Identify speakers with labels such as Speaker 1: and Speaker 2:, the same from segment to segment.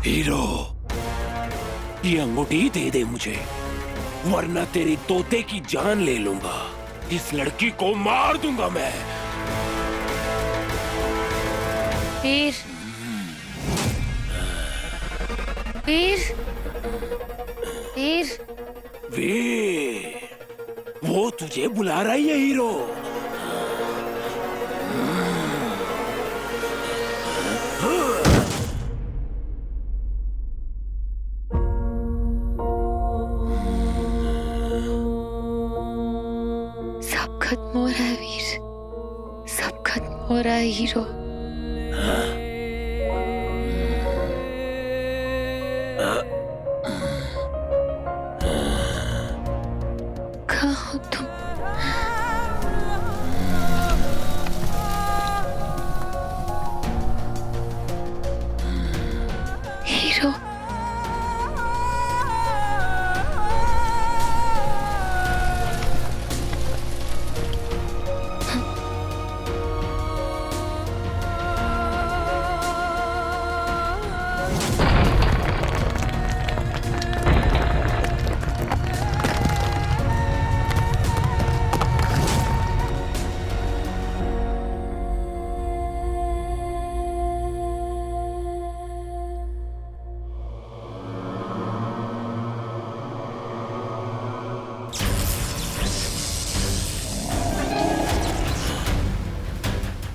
Speaker 1: Hero, ये अंगूठी दे दे मुझे, वरना तेरी तोते की जान ले लूंगा। इस लड़की को मार दूंगा मैं।
Speaker 2: वीर, वीर, वीर,
Speaker 1: वीर, वो तुझे बुला रही है हीरो।
Speaker 2: सब खत्म हो रहा है वीर, सब खत्म हो रहा है हीरो। कहाँ हो तुम? हीरो,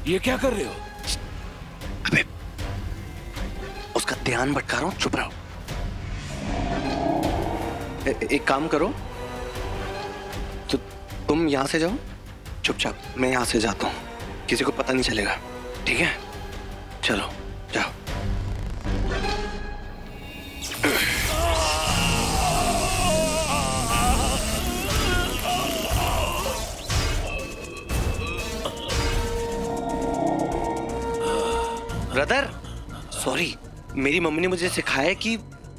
Speaker 1: ये क्या कर रहे हो?
Speaker 3: अबे, उसका ध्यान भटका रहा हूं, चुप रहो। एक काम करो, तो तुम यहां से जाओ चुपचाप, मैं यहां से जाता हूं, किसी को पता नहीं चलेगा, ठीक है? चलो जाओ। ब्रदर, सॉरी, मेरी मम्मी ने मुझे सिखाया कि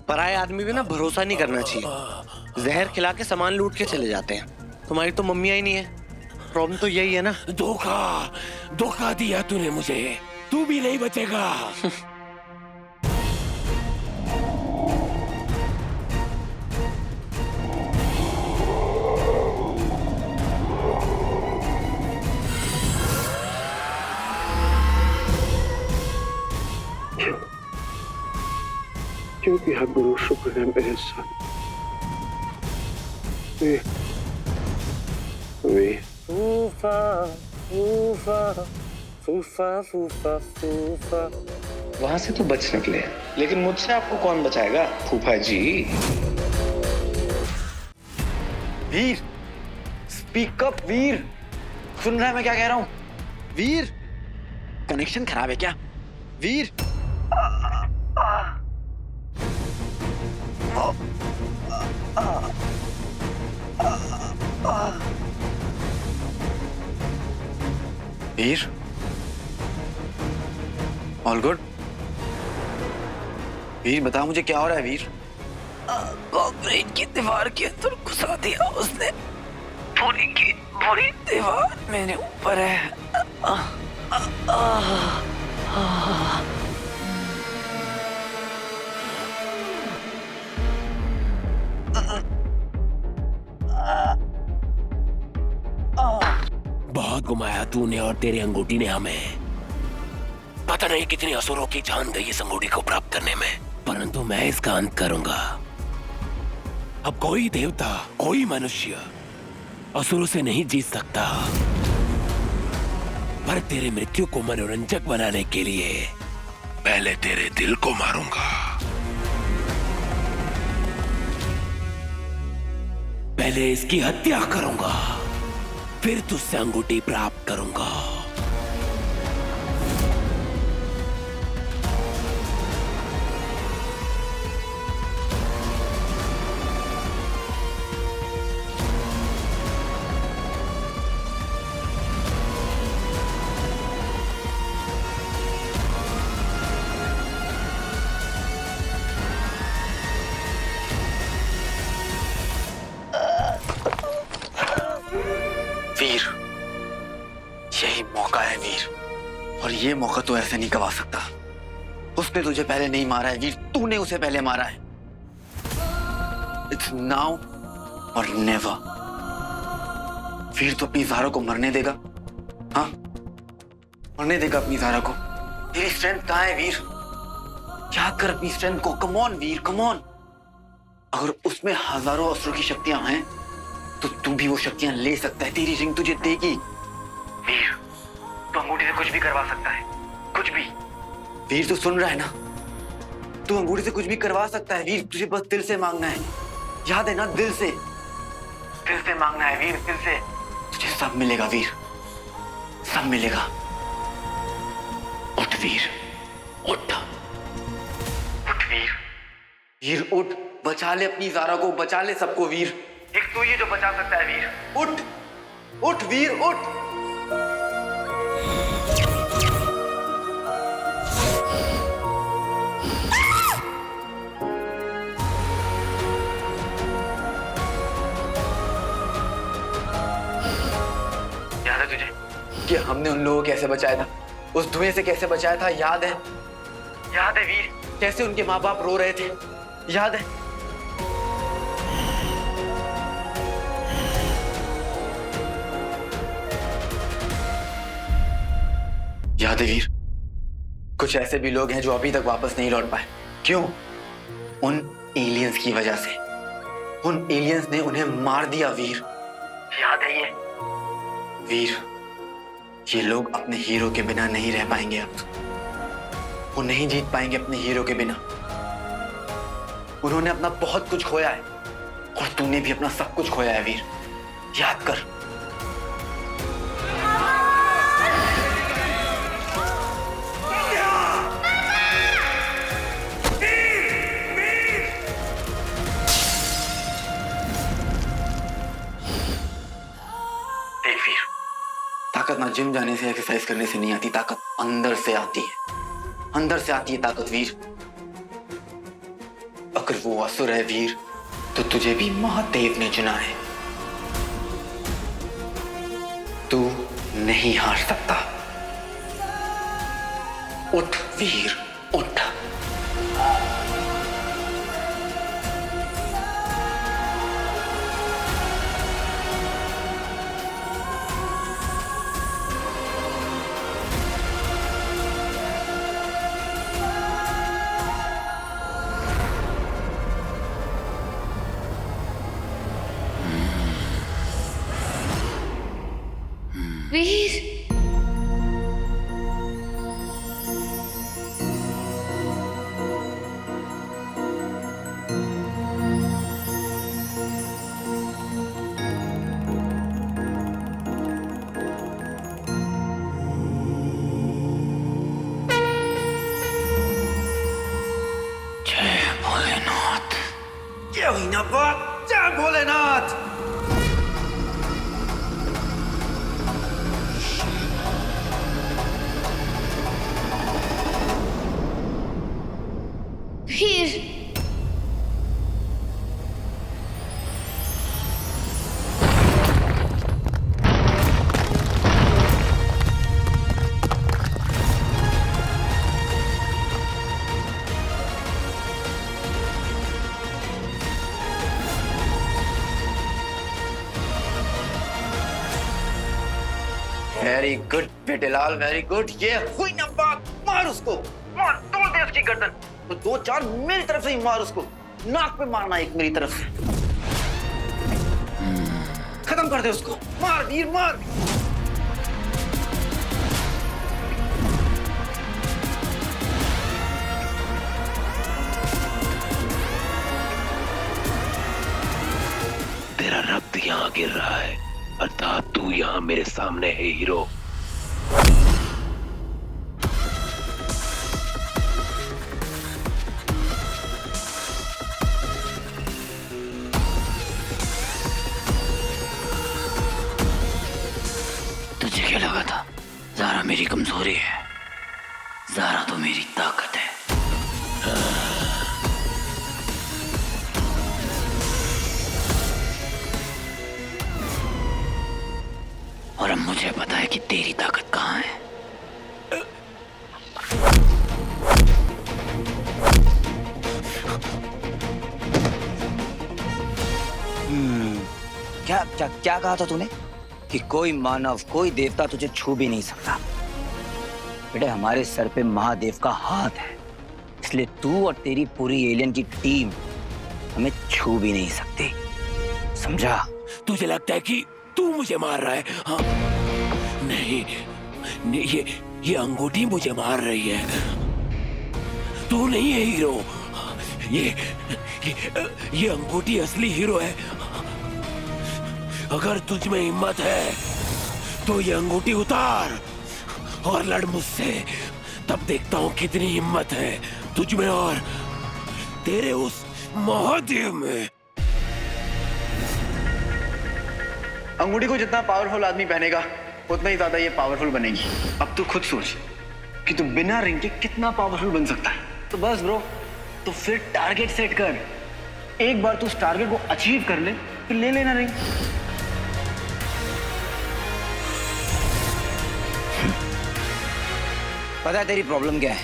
Speaker 3: पराये आदमी पे ना भरोसा नहीं करना चाहिए। जहर खिला के सामान लूट के चले जाते हैं। तुम्हारी तो मम्मी ही नहीं है, प्रॉब्लम तो यही है ना।
Speaker 1: धोखा, धोखा दिया तूने मुझे, तू भी नहीं बचेगा।
Speaker 4: क्योंकि हर गुरु शुक्र है मेरे साथ। वे
Speaker 5: फूफा फूफा फूफा फूफा फूफा।
Speaker 6: वहां से तो बच निकले, लेकिन मुझसे आपको कौन बचाएगा फूफा जी।
Speaker 5: वीर, स्पीक अप वीर, सुन रहा है मैं क्या कह रहा हूं? वीर, कनेक्शन खराब है क्या? वीर, वीर, ऑल गुड? वीर बता मुझे क्या हो रहा है वीर?
Speaker 7: कॉन्क्रीट की दीवार के अंदर घुसा दिया उसने। पूरी की पूरी दीवार मेरे ऊपर है।
Speaker 1: बहुत घुमाया तूने और तेरी अंगूठी ने हमें। पता नहीं कितनी असुरों की जान गई इस अंगूठी को प्राप्त करने में, परंतु मैं इसका अंत करूंगा। अब कोई देवता, कोई मनुष्य असुरों से नहीं जीत सकता। पर तेरे मृत्यु को मनोरंजक बनाने के लिए पहले तेरे दिल को मारूंगा। पहले इसकी हत्या करूंगा, फिर तुझसे अंगूठी प्राप्त करूंगा।
Speaker 5: वीर, यही मौका है वीर, और ये मौका तो ऐसे नहीं गवा सकता। उसने तुझे पहले नहीं मारा है वीर, तूने उसे पहले मारा है। इट्स नाउ और नेवर। वीर तो अपनी ज़ारा को मरने देगा? हाँ, मरने देगा अपनी ज़ारा को? तेरी स्ट्रेंथ कहाँ है वीर? याद कर अपनी स्ट्रेंथ को। Come on Veer, come on. अगर उसमें हजारों अस्त्रों की शक्तियां हैं तो तू भी वो शक्तियां ले सकता है। तेरी रिंग तुझे देगी वीर। तू अंगूठी से कुछ भी करवा सकता है, कुछ भी। वीर तू सुन रहा है ना? तू अंगूठी से कुछ भी करवा सकता है वीर। तुझे बस दिल से मांगना है, याद है ना? दिल से, दिल से मांगना है वीर, दिल से। तुझे सब मिलेगा वीर, सब मिलेगा। उठ वीर, उठ, उठ वीर। वीर उठ, बचा ले अपनी ज़ारा को, बचा ले सबको वीर। एक तू ही जो बचा सकता है वीर। उठ, उठ वीर, उठ। याद है तुझे कि हमने उन लोगों को कैसे बचाया था? उस धुएं से कैसे बचाया था? याद है? याद है वीर? कैसे उनके माँ बाप रो रहे थे? याद है? याद है वीर? कुछ ऐसे भी लोग हैं जो अभी तक वापस नहीं लौट पाए। क्यों? उन एलियंस की वजह से। उन एलियंस ने उन्हें मार दिया वीर। याद है ये? वीर, ये लोग अपने हीरो के बिना नहीं रह पाएंगे अब। वो नहीं जीत पाएंगे अपने हीरो के बिना। उन्होंने अपना बहुत कुछ खोया है और तूने भी अपना सब कुछ खोया है वीर। याद कर। देख वीर, ताकत ना जिम जाने से, एक्सरसाइज करने से नहीं आती, ताकत अंदर से आती है। अंदर से आती है ताकत वीर। अगर वो असुर है वीर तो तुझे भी महादेव ने चुना है। तू नहीं हार सकता। उठ वीर, उठ।
Speaker 2: वीर,
Speaker 5: जय भोलेनाथ, जय भोलेनाथ, जय भोलेनाथ।
Speaker 2: वीर,
Speaker 5: वेरी गुड बेटेलाल, वेरी गुड। ये हुई ना बात। मार उसको, मार, तोड़ दे उसकी गर्दन। तो 2-4 मेरी तरफ से ही मार उसको। नाक पे मारना एक मेरी तरफ से। खत्म कर दे उसको। मार वीर, मार।
Speaker 1: तेरा रक्त यहाँ गिर रहा है, अर्थात तू यहाँ मेरे सामने है हीरो।
Speaker 7: तुझे क्या लगा था ज़ारा मेरी कमजोरी है? ज़ारा तो मेरी ताकत है। और अब मुझे पता है कि तेरी ताकत कहाँ है।
Speaker 8: क्या क्या क्या कहा था तूने कि कोई मानव कोई देवता तुझे छू भी नहीं सकता? बेटे हमारे सर पे महादेव का हाथ है, इसलिए तू और तेरी पूरी एलियन की टीम हमें छू भी नहीं सकती, समझा?
Speaker 1: तुझे लगता है कि तू मुझे मार रहा है? हाँ? नहीं, नहीं, ये अंगूठी मुझे मार रही है। तू नहीं है हीरो। ये अंगूठी असली हीरो है। अगर तुझ में हिम्मत है तो ये अंगूठी उतार और लड़ मुझसे। तब देखता हूं कितनी हिम्मत है तुझ में और तेरे उस महादेव में।
Speaker 5: अंगूठी को जितना पावरफुल आदमी पहनेगा उतना ही ज्यादा ये पावरफुल बनेगी। अब तू खुद सोच कि तू बिना रिंग के कितना पावरफुल बन सकता है। तो बस ब्रो, तो फिर टारगेट सेट कर। एक बार तू उस टारगेट को अचीव कर ले, फिर ले लेना रिंग।
Speaker 8: पता है तेरी प्रॉब्लम क्या है?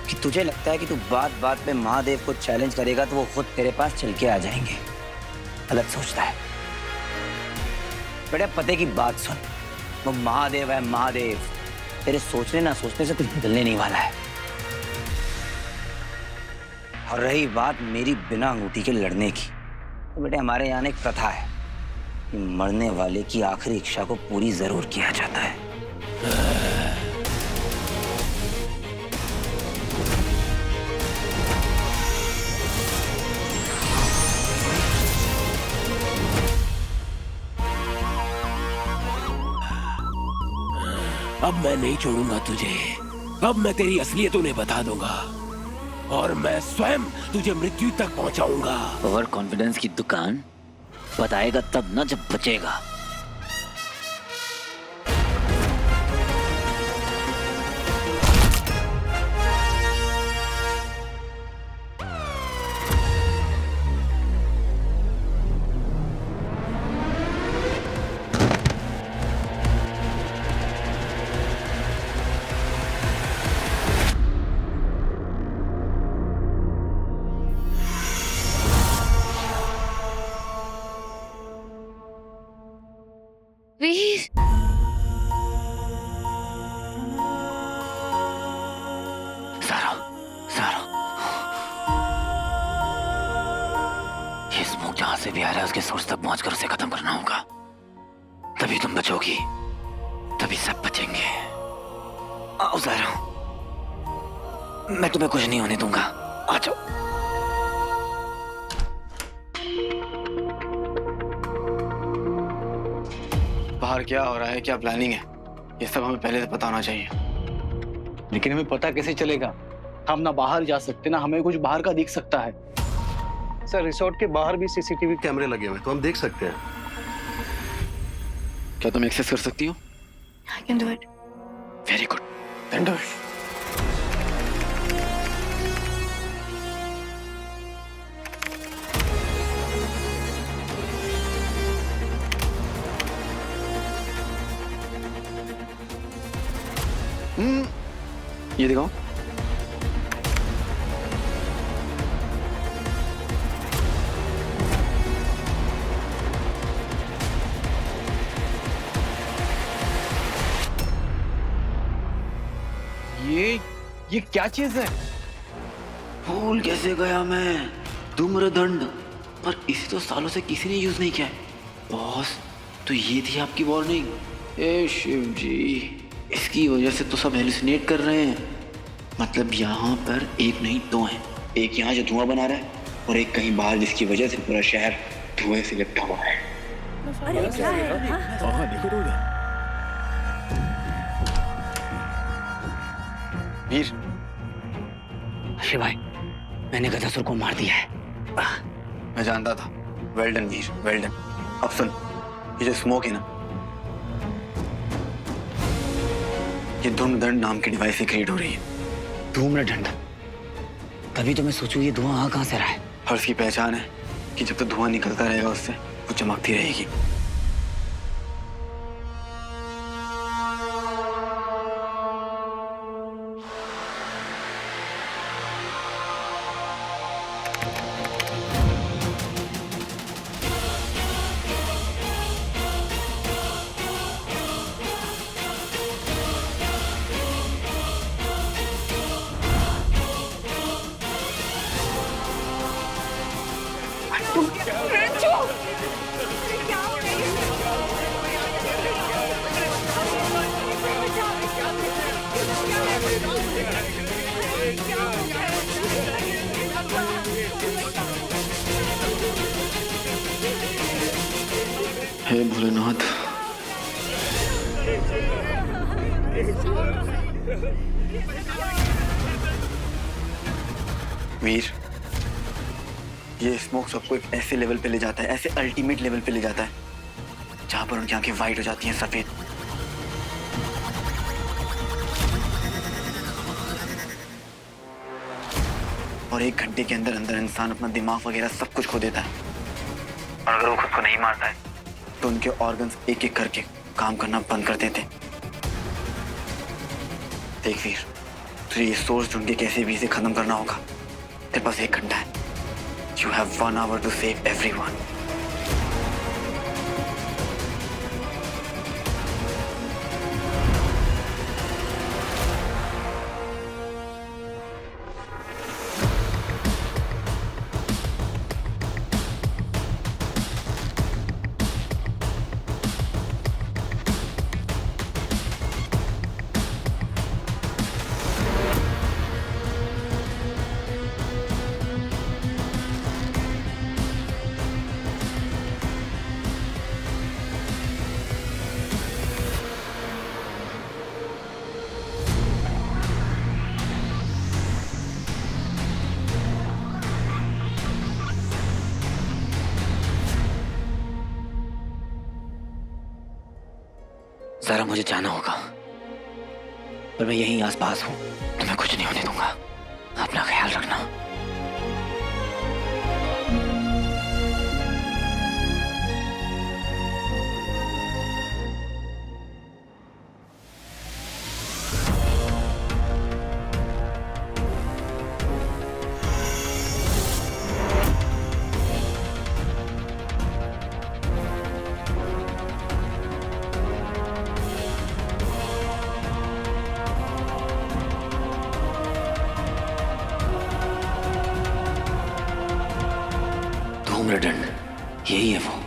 Speaker 8: कि तुझे लगता है कि तू बात बात पे महादेव को चैलेंज करेगा तो वो खुद तेरे पास चल के आ जाएंगे। गलत सोचता है बेटा, पते की बात सुन। वो महादेव है महादेव, तेरे सोचने ना सोचने से कुछ बदलने नहीं वाला है। और रही बात मेरी बिना अंगूठी के लड़ने की, तो बेटे हमारे यहाँ एक प्रथा है कि मरने वाले की आखिरी इच्छा को पूरी जरूर किया जाता है।
Speaker 1: अब मैं नहीं छोड़ूंगा तुझे। अब मैं तेरी असलियत उन्हें बता दूंगा और मैं स्वयं तुझे मृत्यु तक पहुंचाऊंगा।
Speaker 8: ओवर कॉन्फिडेंस की दुकान बताएगा तब ना जब बचेगा।
Speaker 2: वीर,
Speaker 8: सारा, सारा, ये स्मोक जहां से भी आ रहा है उसके सोर्स तक पहुंचकर उसे खत्म करना होगा। तभी तुम बचोगी, तभी सब बचेंगे। आओ सारा, मैं तुम्हें कुछ नहीं होने दूंगा। आ जाओ।
Speaker 5: बाहर क्या हो रहा है, क्या प्लानिंग है, ये सब हमें पहले से पता होना चाहिए।
Speaker 6: लेकिन हमें पता कैसे चलेगा? हम ना बाहर जा सकते ना हमें कुछ बाहर का दिख सकता है।
Speaker 4: सर रिसोर्ट के बाहर भी सीसीटीवी कैमरे लगे हुए हैं, तो हम देख सकते हैं।
Speaker 5: क्या तुम एक्सेस कर सकती हो?
Speaker 2: I can do it.
Speaker 5: Very good, then do it. ये दिखाओ।
Speaker 6: ये क्या चीज है?
Speaker 5: भूल कैसे गया मैं, धूम्रदंड। पर इसे तो सालों से किसी ने यूज नहीं किया है। बॉस, तो ये थी आपकी वार्निंग। ए शिव जी, इसकी वजह से तो सब हेलुसिनेट कर रहे हैं। मतलब यहाँ पर एक नहीं दो हैं। एक यहाँ जो धुआं बना रहा है और एक कहीं बाहर जिसकी वजह से पूरा शहर धुएं से लिपटा हुआ है। वीर,
Speaker 8: शिव भाई, मैंने गदासुर को मार दिया है।
Speaker 5: मैं जानता था। वेल डन वीर, वेल डन। अब सुन, ये जो स्मोक है ना, ये धूम्रदंड नाम की डिवाइस से क्रिएट हो रही है।
Speaker 8: धूम्रदंड? तभी तो मैं सोचूं ये धुआं कहाँ से रहा है।
Speaker 5: और उसकी पहचान है कि जब तक धुआं निकलता रहेगा उससे वो चमकती रहेगी। हे भोलेनाथ। वीर, ये स्मोक सबको एक ऐसे लेवल पे ले जाता है, ऐसे अल्टीमेट लेवल पे ले जाता है जहां पर उनकी आंखें वाइट हो जाती हैं, सफेद। और 1 घंटे के अंदर अंदर इंसान अपना दिमाग वगैरह सब कुछ खो देता है। और अगर वो खुद को नहीं मारता है तो उनके ऑर्गन्स एक एक करके काम करना बंद कर देते। देख वीर, तुझे ये सोर्स ढूंढ के कैसे भी इसे खत्म करना होगा। तेरे पास 1 घंटा है। You have 1 hour to save everyone.
Speaker 8: जरा मुझे जाना होगा, पर मैं यहीं आसपास हूँ, तुम्हें कुछ नहीं होने दूंगा। अपना ख्याल रखना। धूम्रदंड, यही है वो।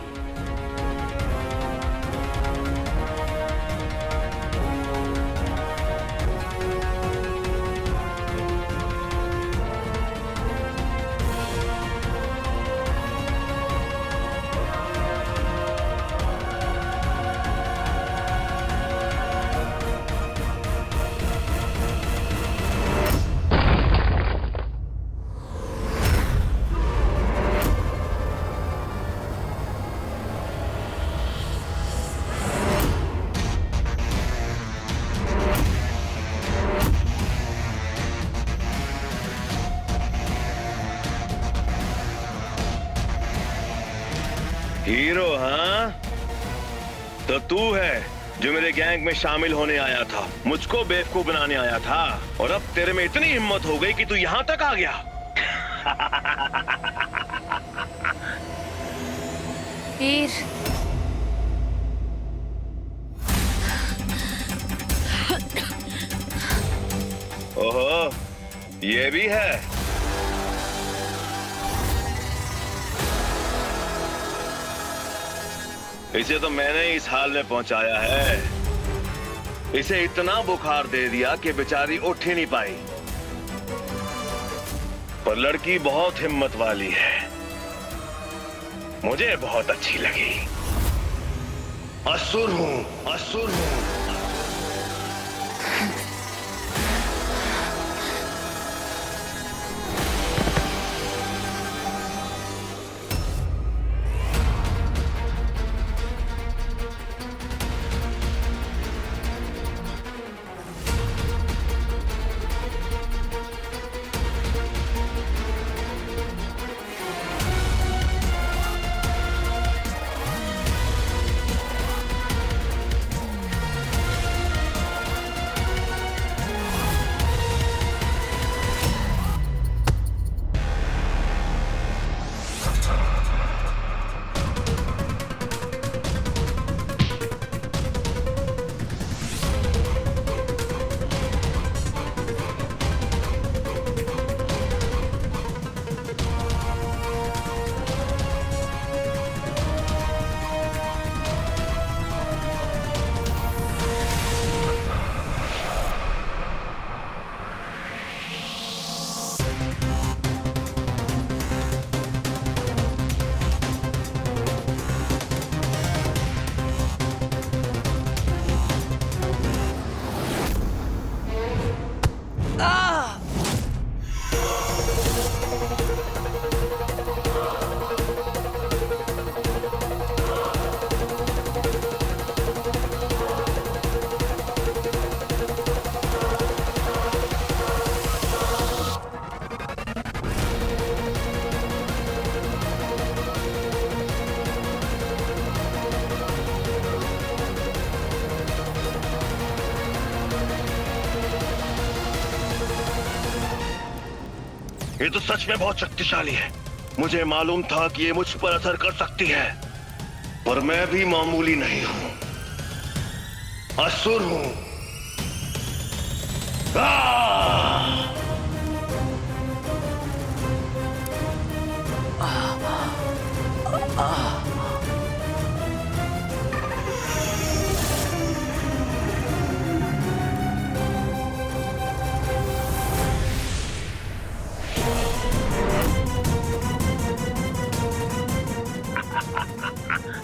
Speaker 9: हीरो, हाँ? तो तू है जो मेरे गैंग में शामिल होने आया था, मुझको बेवकूफ बनाने आया था, और अब तेरे में इतनी हिम्मत हो गई कि तू यहां तक आ गया।
Speaker 2: वीर,
Speaker 9: ओहो, ये भी है। इसे तो मैंने इस हाल में पहुंचाया है। इसे इतना बुखार दे दिया कि बेचारी उठ ही नहीं पाई। पर लड़की बहुत हिम्मत वाली है, मुझे बहुत अच्छी लगी। असुर हूं, असुर हूं। ये तो सच में बहुत शक्तिशाली है। मुझे मालूम था कि ये मुझ पर असर कर सकती है, पर मैं भी मामूली नहीं हूं, असुर हूं।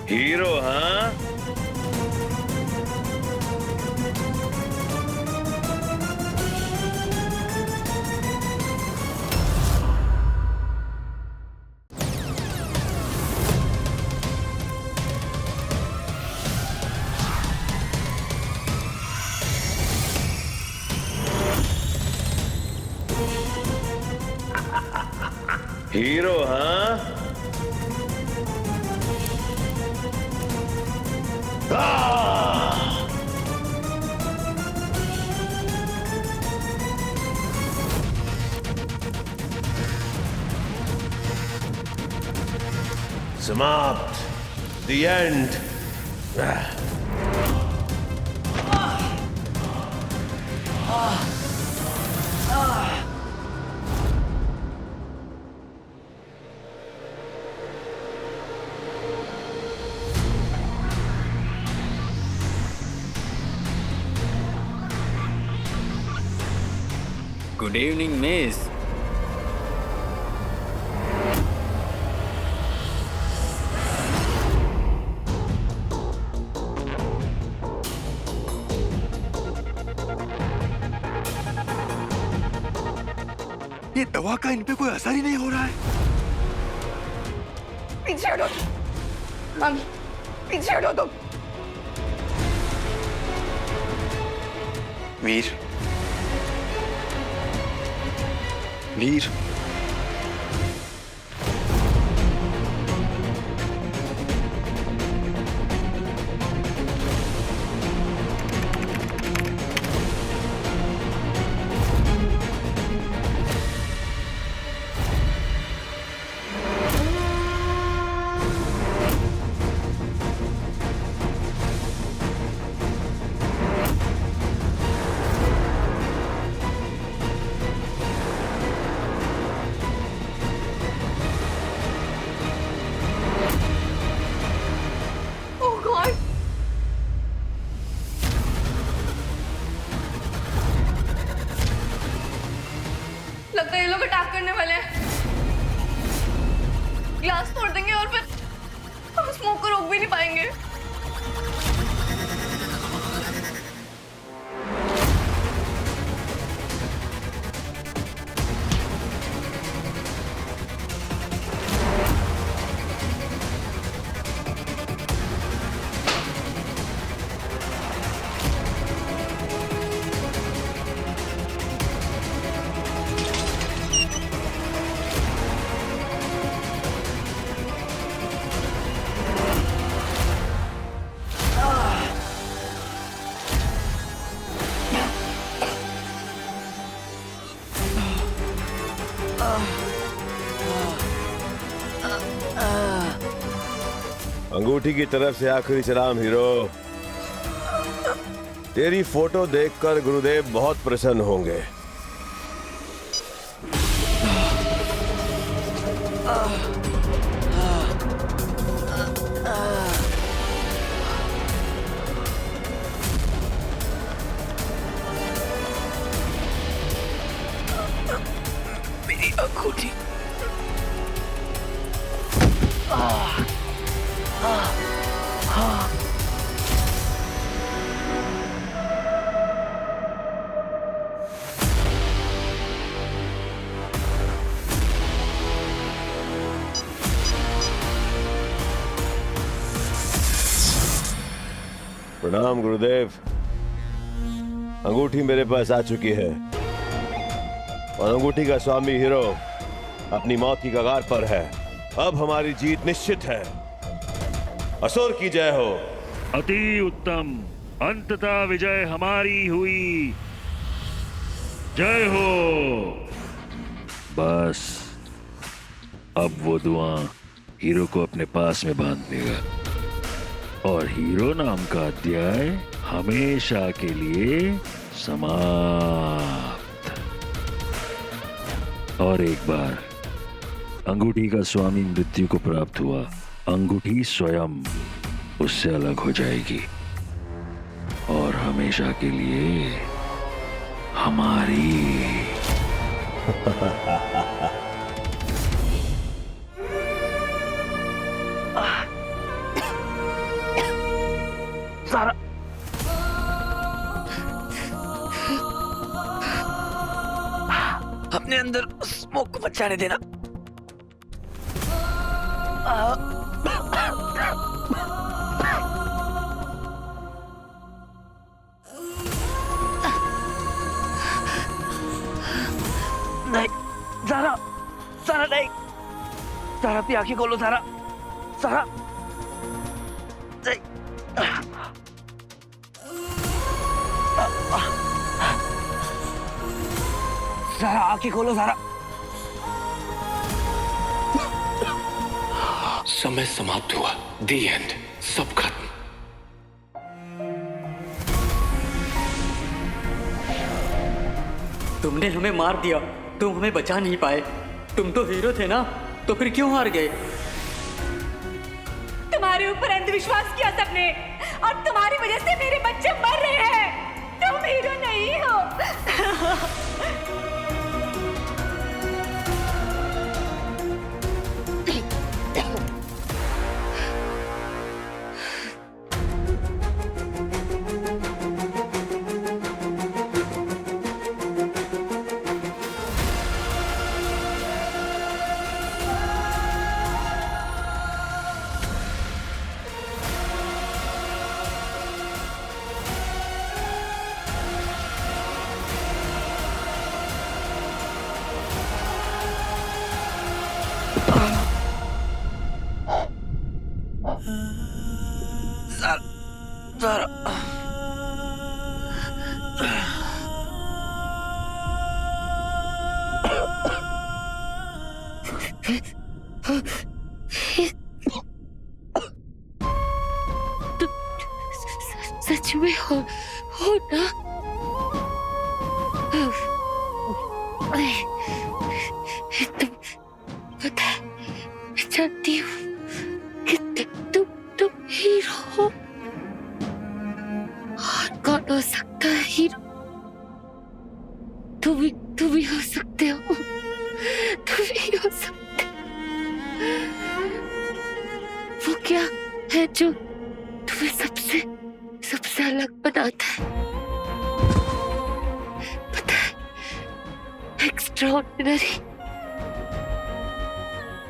Speaker 9: हीरो हाँ? हीरो हाँ? समाप्त। The end.
Speaker 10: Good evening, miss.
Speaker 11: ये दवा का इन पे कोई असर ही नहीं हो रहा है।
Speaker 7: पीछे हटो मैम, पीछे हटो तुम।
Speaker 5: वीर, वीर,
Speaker 7: लगता है ये लोग अटैक करने वाले हैं। ग्लास तोड़ देंगे और फिर हम स्मोक को रोक भी नहीं पाएंगे।
Speaker 9: अंगूठी की तरफ से आखिरी सलाम हीरो। तेरी फोटो देखकर गुरुदेव बहुत प्रसन्न होंगे।
Speaker 7: मेरी अंगूठी।
Speaker 9: प्रणाम गुरुदेव। अंगूठी मेरे पास आ चुकी है और अंगूठी का स्वामी हीरो अपनी मौत की कगार पर है। अब हमारी जीत निश्चित है। असुर की जय हो।
Speaker 12: अति उत्तम, अंततः विजय हमारी हुई। जय हो। बस अब वो धुआं हीरो को अपने पास में बांध देगा और हीरो नाम का अध्याय हमेशा के लिए समाप्त। और एक बार अंगूठी का स्वामी मृत्यु को प्राप्त हुआ, अंगूठी स्वयं उससे अलग हो जाएगी और हमेशा के लिए हमारी।
Speaker 7: सारा अपने अंदर स्मोक को बचाने देना। नहीं सारा, सारा नहीं, सारा अपनी आंखें खोलो सारा, सारा नहीं। सारा आंखें खोलो सारा।
Speaker 1: समय समाप्त हुआ। दी एंड। सब खत्म।
Speaker 10: तुमने हमें मार दिया, तुम हमें बचा नहीं पाए। तुम तो हीरो थे ना, तो फिर क्यों हार गए?
Speaker 13: तुम्हारे ऊपर अंधविश्वास किया सबने और तुम्हारी वजह से मेरे बच्चे मर रहे हैं। तुम हीरो नहीं हो।
Speaker 7: सारा
Speaker 2: सच में हो ना? तुम पता है, मैं जानती हूँ कि तुम हीरो हो। और कौन हो सकता है हीरो? तुम ही हो सकते हो। तुम ही हो सकते। वो क्या है जो तुम्हें सबसे अलग बनाता है? पता है, एक्स्ट्राऑर्डिनरी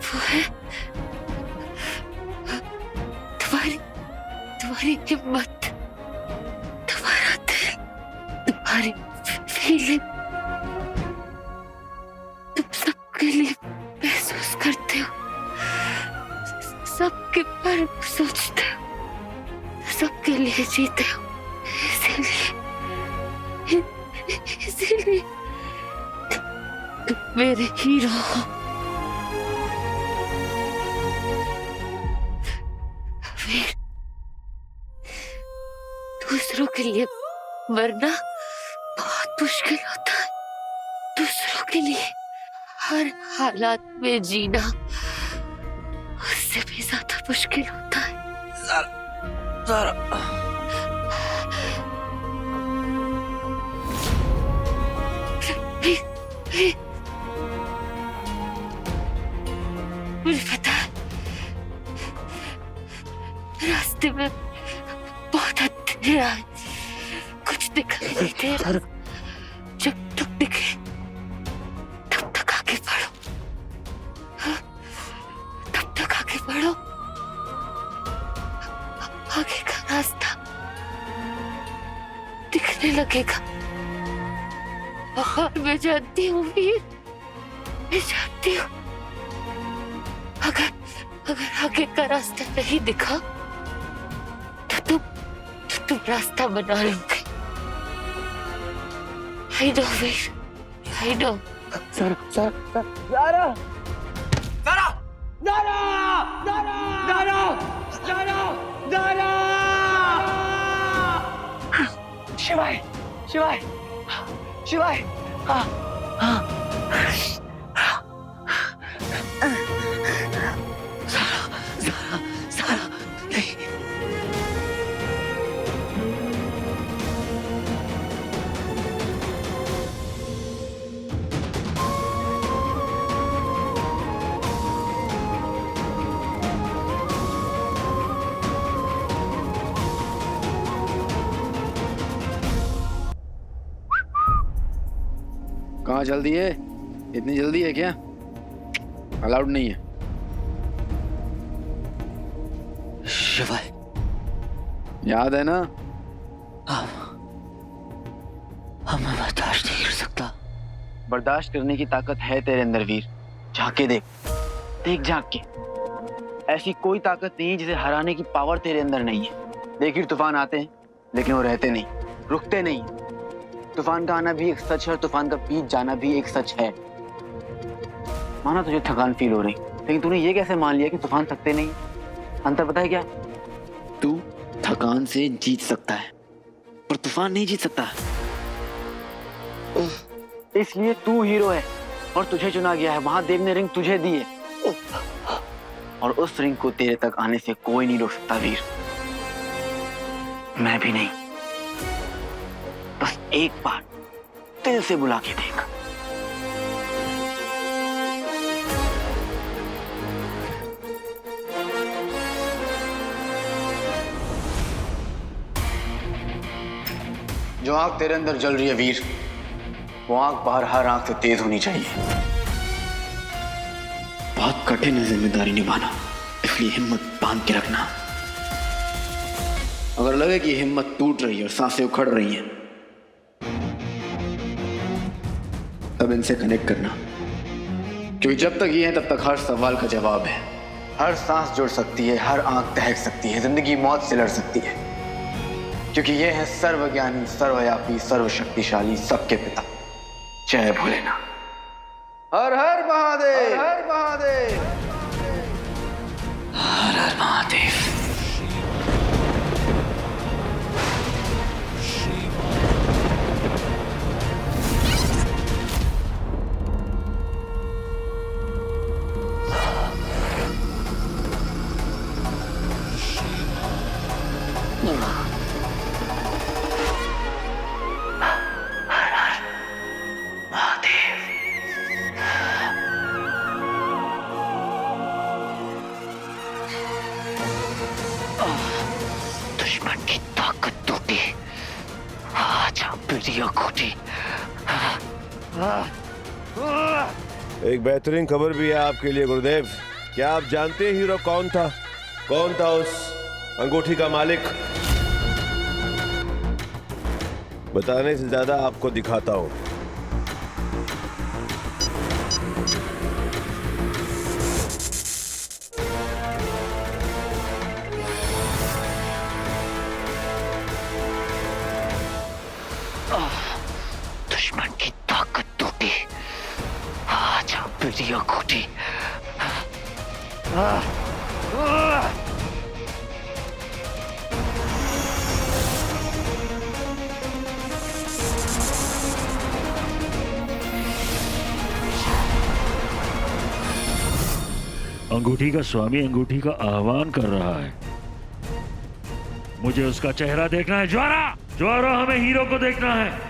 Speaker 2: वो है तुम्हारी हिम्मत, तुम्हारा दिल, तुम्हारी फीलिंग। तुम सबके लिए महसूस करते हो, सबके बारे में सोचते हो, सबके लिए जीते हो। इसीलिए तुम मेरे हीरो हो। वीर, दूसरों के लिए मरना बहुत मुश्किल होता है। दूसरों के लिए हर हालात में जीना उससे भी ज्यादा मुश्किल होता है।
Speaker 7: सारा
Speaker 2: मुझे पता है, रास्ते में बहुत अंधेरा है, कुछ दिखाई नहीं दे रहा। जब तक दिखे तब तक आगे बढ़ो। तब तक आगे बढ़ो। आगे का रास्ता दिखने लगेगा। और मैं जानती हूँ वीर, मैं जानती हूँ, अगर आगे का रास्ता नहीं दिखा तो तुम रास्ता बना लोगे। I know Veer, I know।
Speaker 5: सारा सारा
Speaker 8: ज़ारा
Speaker 5: सारा
Speaker 8: ज़ारा ज़ारा ज़ारा ज़ारा
Speaker 5: शिवाय शिवाय शिवाय हाँ हाँ
Speaker 6: कहाँ जल्दी है? इतनी जल्दी है क्या? अलाउड नहीं है।
Speaker 5: शिवाय
Speaker 6: याद है ना?
Speaker 5: अब मैं बर्दाश्त नहीं कर सकता।
Speaker 6: बर्दाश्त करने की ताकत है तेरे अंदर वीर। झांक के देख, देख झांक के। ऐसी कोई ताकत नहीं जिसे हराने की पावर तेरे अंदर नहीं है। देखिए तूफान आते हैं लेकिन वो रहते नहीं, रुकते नहीं। तूफान का आना भी एक सच है और तूफान का बीत जाना भी एक सच है। माना तुझे थकान फील हो रही, लेकिन तूने ये कैसे मान लिया कि तूफान थकते नहीं? अंतर पता है क्या? तू थकान से जीत सकता है पर तूफान नहीं जीत सकता। इसलिए तू हीरो है और तुझे चुना गया है। महादेव ने रिंग तुझे दी है और उस रिंग को तेरे तक आने से कोई नहीं रोक सकता वीर। मैं भी नहीं। बस एक बार दिल से बुला के देख। जो आग तेरे अंदर जल रही है वीर, वो आग बाहर हर आंख से तेज होनी चाहिए। बहुत कठिन है जिम्मेदारी निभाना, इसलिए हिम्मत बांध के रखना। अगर लगे कि हिम्मत टूट रही है और सांसें उखड़ रही हैं, तब इनसे कनेक्ट करना, क्योंकि जब तक ये है तब तक हर सवाल का जवाब है। हर सांस जुड़ सकती है, हर आंख दहक सकती है, जिंदगी मौत से लड़ सकती है, क्योंकि ये है सर्वज्ञानी, सर्वव्यापी, सर्वशक्तिशाली, सबके पिता। जय भोलेनाथ। हर हर महादेव, हर हर महादेव,
Speaker 5: हर हर महादेव। दुश्मन की ताकत टूटी, आज पीढ़ियां खोटी।
Speaker 9: एक बेहतरीन खबर भी है आपके लिए गुरुदेव। क्या आप जानते हैं हीरो कौन था? कौन था उस अंगूठी का मालिक? बताने से ज्यादा आपको दिखाता हूं।
Speaker 5: दुश्मन की ताकत टूटी, आज पीढ़ियां खोटी।
Speaker 12: अंगूठी का स्वामी अंगूठी का आह्वान कर रहा है। मुझे उसका चेहरा देखना है। ज्वारा, ज्वारा, हमें हीरो को देखना है।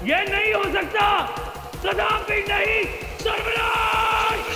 Speaker 1: ये नहीं हो सकता, कदापि नहीं। सर्वनाश!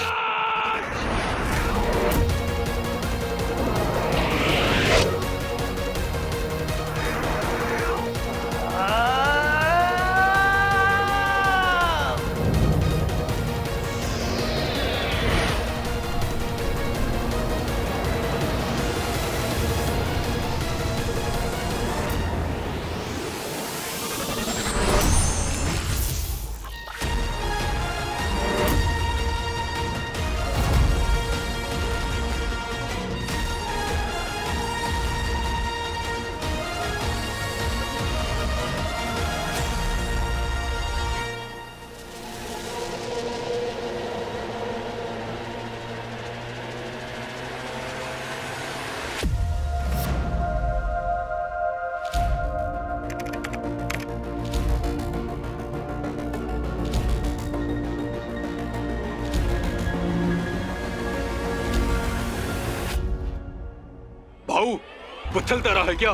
Speaker 11: चलता रहा है क्या?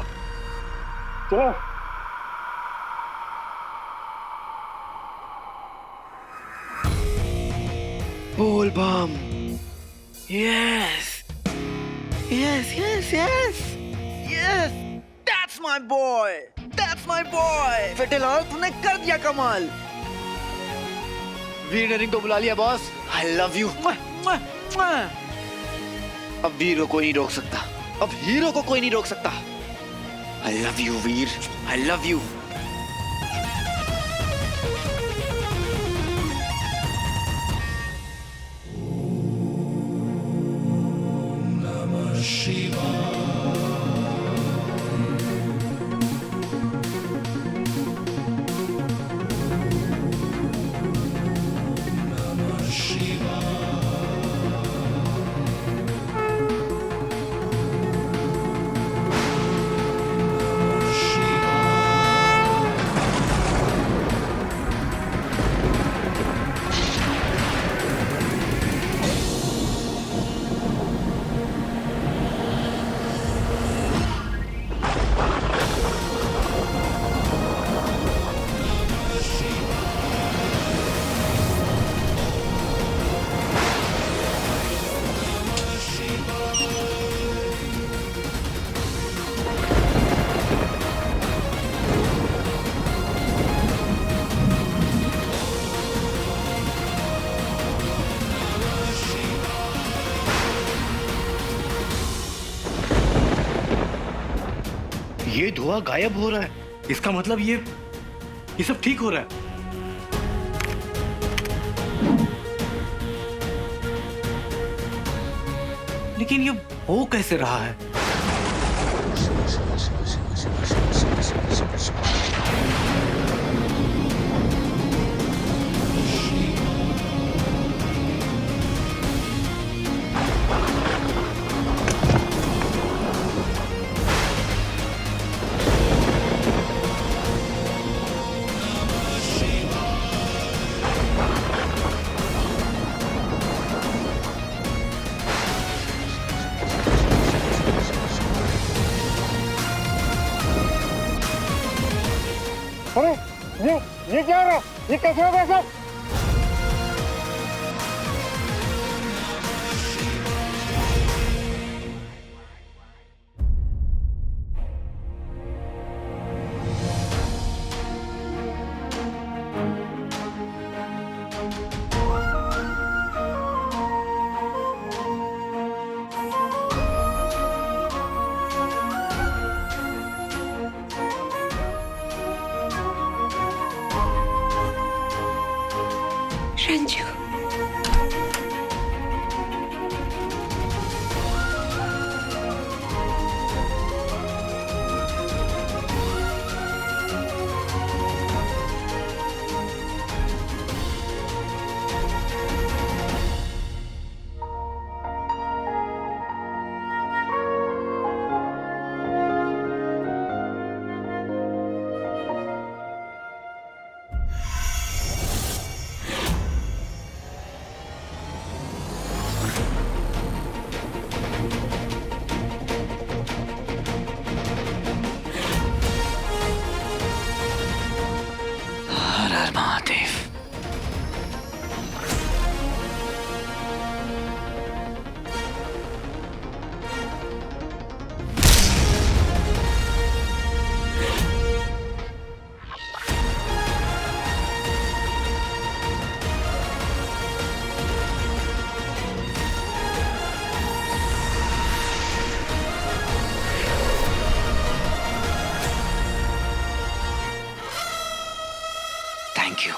Speaker 11: चलो।
Speaker 5: बोल बम। Yes. Yes, yes, yes. Yes. That's my boy. That's my boy. फिटेलाल, तूने कर दिया कमाल। वीर ने रिंग को बुला लिया बॉस। I love you. अब वीर को कोई नहीं रोक सकता। अब हीरो को कोई नहीं रोक सकता। I love you, Veer. I love you.
Speaker 4: ये धुआं गायब हो रहा है, इसका मतलब ये सब ठीक हो रहा है। लेकिन ये हो कैसे रहा है?
Speaker 14: अरे ये क्या हो रहा है? ये कैसे हो गया सब?
Speaker 2: रंजू,
Speaker 5: हर हर महादेव। Thank you.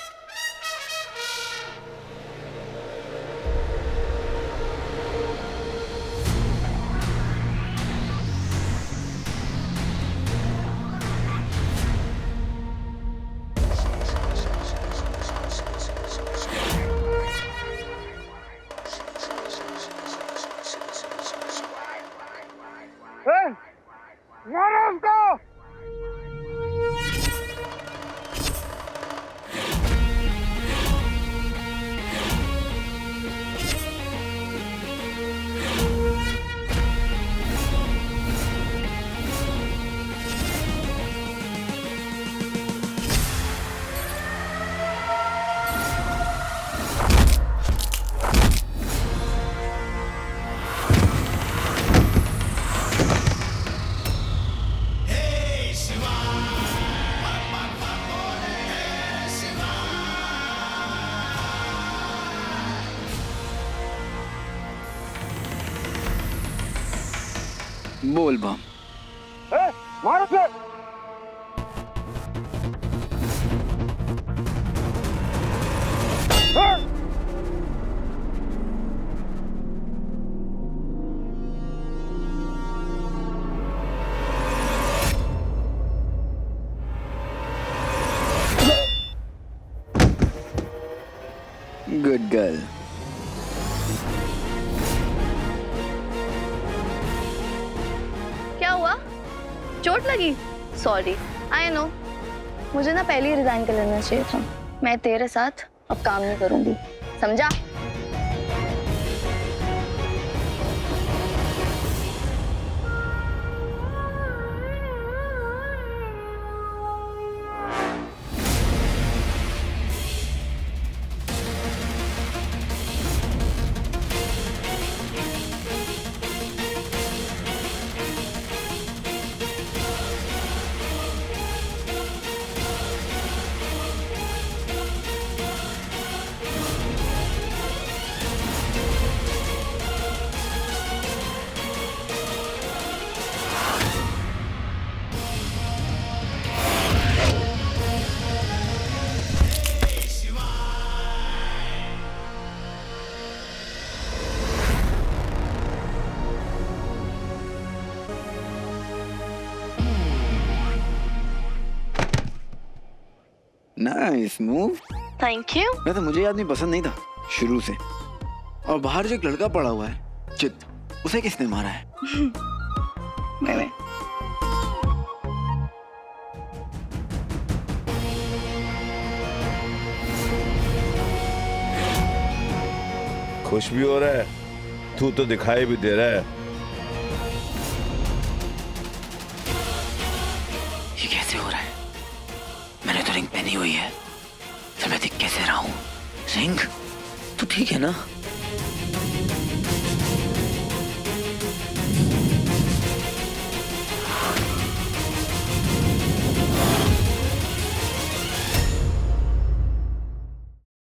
Speaker 14: मारो उसको!
Speaker 6: बोल बम।
Speaker 14: मारो से।
Speaker 6: Good girl.
Speaker 15: क्या हुआ? चोट लगी? Sorry, I know. मुझे ना पहले ही रिजाइन कर लेना चाहिए था। मैं तेरे साथ अब काम नहीं करूंगी, समझा?
Speaker 6: Nice move.
Speaker 15: Thank you.
Speaker 6: मैं तो मुझे ये आदमी पसंद नहीं था शुरू से। और बाहर जो एक लड़का पड़ा हुआ है चित, उसे किसने मारा है?
Speaker 15: मैंने।
Speaker 9: खुश भी हो रहा है, तू तो दिखाई भी दे रहा है।
Speaker 8: ये कैसे हो रहा है? मैंने तो रिंग पहनी हुई है, फिर मैं दिख कैसे रहा हूँ? रिंग तो ठीक है ना?